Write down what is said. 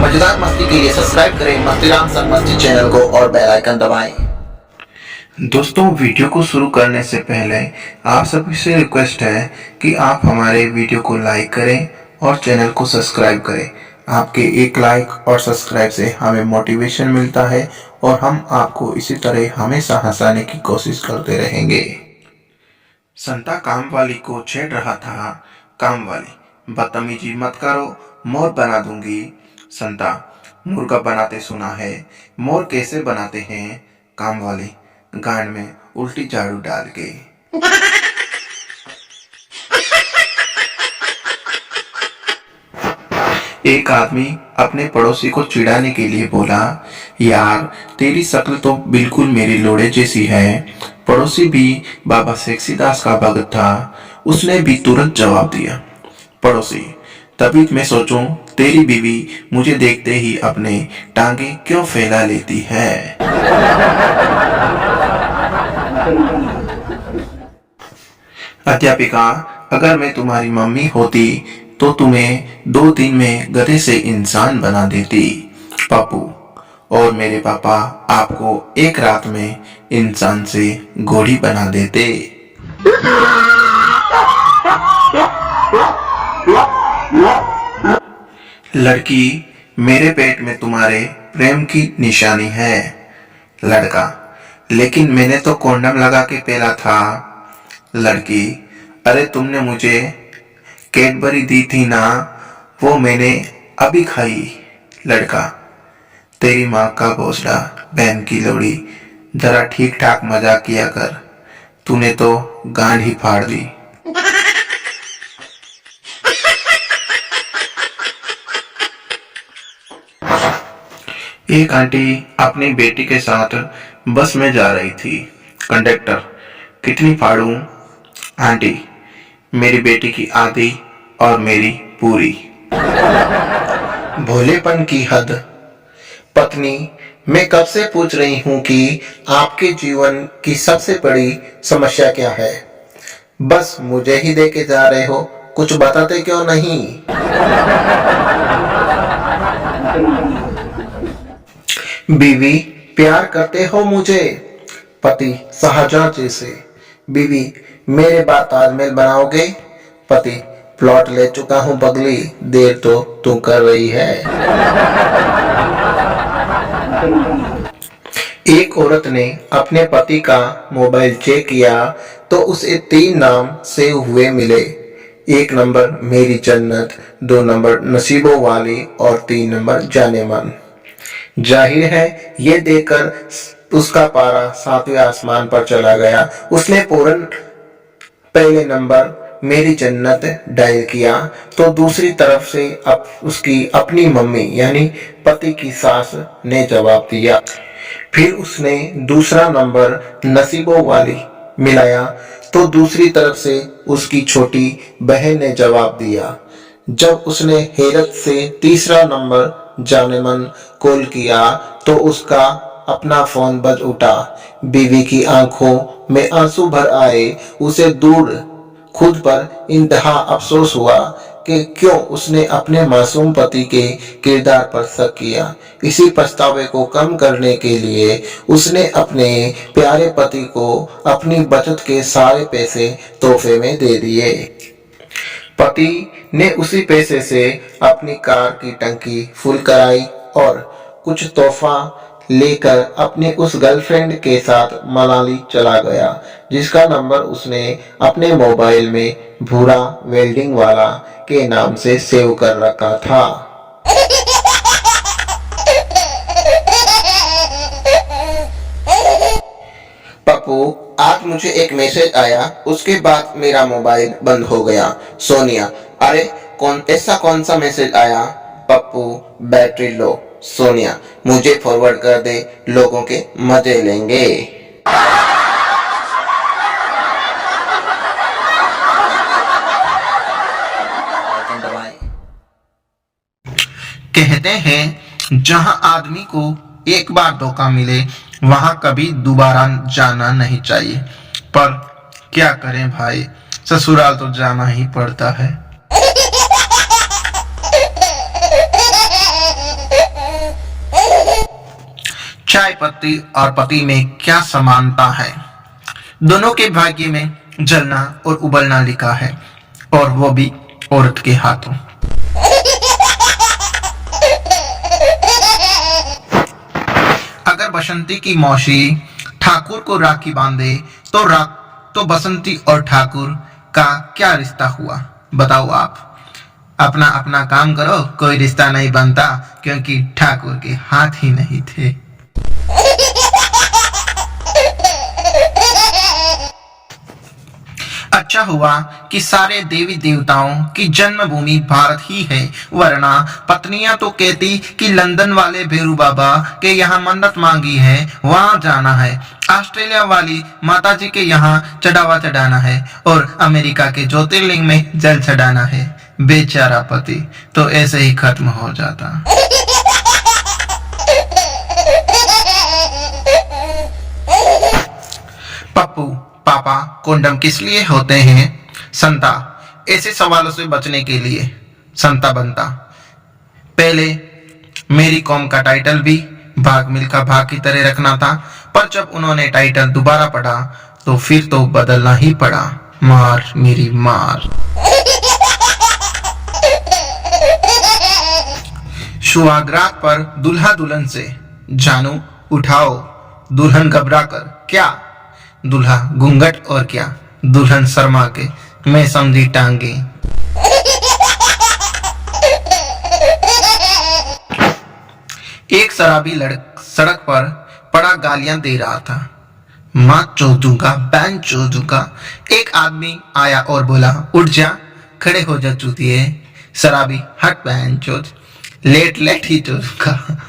मजेदार मस्ती के लिए सब्सक्राइब करें मस्तीराम सर मस्ती चैनल को और बेल आइकन दबाएं। दोस्तों, वीडियो को शुरू करने से पहले आप सभी से रिक्वेस्ट है कि आप हमारे वीडियो को लाइक करें और चैनल को सब्सक्राइब करें। आपके एक लाइक और सब्सक्राइब से हमें मोटिवेशन मिलता है और हम आपको इसी तरह हमेशा हंसाने की कोशिश करते रहेंगे। संता काम वाली को छेड़ रहा था। काम वाली, बदतमीजी मत करो, मोर बना दूंगी। संता, मुर्गा बनाते सुना है, मोर कैसे बनाते हैं? काम वाली, गांड में उल्टी झाड़ू डाल के। एक आदमी अपने पड़ोसी को चिढ़ाने के लिए बोला, यार तेरी शक्ल तो बिल्कुल मेरी लोड़े जैसी है। पड़ोसी भी बाबा सेक्सीदास का भगत था। उसने भी तुरंत जवाब दिया, पड़ोसी, तभी मैं सोचूं तेरी बीवी मुझे देखते ही अपने टांगे क्यों फैला लेती है। अध्यापिका, अगर मैं तुम्हारी मम्मी होती तो तुम्हें 2 दिन में गधे से इंसान बना देती। पापू, और मेरे पापा आपको एक रात में इंसान से घोड़ी बना देते। लड़की, मेरे पेट में तुम्हारे प्रेम की निशानी है। लड़का, लेकिन मैंने तो कॉन्डम लगा के पहला था। लड़की, अरे तुमने मुझे कैडबरी दी थी ना, वो मैंने अभी खाई। लड़का, तेरी माँ का घोंसला, बहन की लोड़ी, जरा ठीक ठाक मजाक किया कर, तूने तो गांड ही फाड़ दी। एक आंटी अपनी बेटी के साथ बस में जा रही थी। कंडक्टर, कितनी फाड़ूं? आंटी, मेरी बेटी की आधी और मेरी पूरी। भोलेपन की हद। पत्नी, मैं कब से पूछ रही हूँ कि आपके जीवन की सबसे बड़ी समस्या क्या है? बस मुझे ही देके जा रहे हो, कुछ बताते क्यों नहीं? बीवी, प्यार करते हो मुझे? पति, शाहजहां जैसे। बीवी, मेरे बाद ताजमहल बनाओगे? पति, प्लॉट ले चुका हूं पगली, देर तो तू कर रही है। एक औरत ने अपने पति का मोबाइल चेक किया तो उसे 3 नाम सेव हुए मिले। 1 नंबर मेरी जन्नत, 2 नंबर नसीबों वाली और 3 नंबर जाने मन। जाहिर है ये देखकर उसका पारा 7वें आसमान पर चला गया। उसने फौरन पहले नंबर मेरी जन्नत डायल किया तो दूसरी तरफ से उसकी अपनी मम्मी यानी पति की सास ने जवाब दिया। फिर उसने दूसरा नंबर नसीबों वाली मिलाया तो दूसरी तरफ से उसकी छोटी बहन ने जवाब दिया। जब उसने हैरत से तीसरा नंबर जाने मन कॉल किया तो उसका अपना फोन बज उठा। बीवी की आंखों में आंसू भर आए। उसे दूर खुद पर इंतहा अफसोस हुआ कि क्यों उसने अपने मासूम पति के किरदार पर शक किया। इसी पछतावे को कम करने के लिए उसने अपने प्यारे पति को अपनी बचत के सारे पैसे तोहफे में दे दिए। पति ने उसी पैसे से अपनी कार की टंकी फुल कराई और कुछ तोहफा लेकर अपनी उस गर्लफ्रेंड के साथ मनाली चला गया जिसका नंबर उसने अपने मोबाइल में भूरा वेल्डिंग वाला के नाम से सेव कर रखा था। पप्पू, आज मुझे एक मैसेज आया, उसके बाद मेरा मोबाइल बंद हो गया। सोनिया, अरे कौन सा मैसेज आया? Pappu, battery low. सोनिया, मुझे फॉरवर्ड कर दे, लोगों के मजे लेंगे। कहते हैं जहां आदमी को एक बार धोखा मिले वहां कभी दोबारा जाना नहीं चाहिए, पर क्या करें भाई, ससुराल तो जाना ही पड़ता है। चाय पत्ती और पति में क्या समानता है? दोनों के भाग्य में जलना और उबलना लिखा है, और वो भी औरत के हाथों। अगर बसंती की मौसी ठाकुर को राखी बांधे तो बसंती और ठाकुर का क्या रिश्ता हुआ? बताओ आप। अपना अपना काम करो, कोई रिश्ता नहीं बनता, क्योंकि ठाकुर के हाथ ही नहीं थे। अच्छा हुआ कि सारे देवी देवताओं की जन्मभूमि भारत ही है, वरना पत्नियां तो कहती कि लंदन वाले भेरू बाबा के यहाँ मन्नत मांगी है, वहां जाना है, ऑस्ट्रेलिया वाली माता जी के यहाँ चढ़ावा चढ़ाना है, और अमेरिका के ज्योतिर्लिंग में जल चढ़ाना है। बेचारा पति तो ऐसे ही खत्म हो जाता। पप्पू, पापा कोंडम किस लिए होते हैं? संता, ऐसे सवालों से बचने के लिए संता बनता। पहले मेरी कॉम का टाइटल भी भाग मिल्खा भाग की तरह रखना था, पर जब उन्होंने टाइटल दोबारा पढ़ा तो फिर तो बदलना ही पड़ा। मार मेरी मार। सुहागरात पर दुल्हा दुल्हन से जानू उठाओ, दुल्हन घबरा कर क्या? दूल्हा घूंघट और क्या? दुल्हन शर्मा के मैं समझी टांगे। एक शराबी सड़क पर पड़ा गालियां दे रहा था। माँ चोदूंगा, बैन चोदूंगा। एक आदमी आया और बोला, उठ जा, खड़े हो जा चूतिए। शराबी, हट बैन चोद, लेट ही चोदूंगा।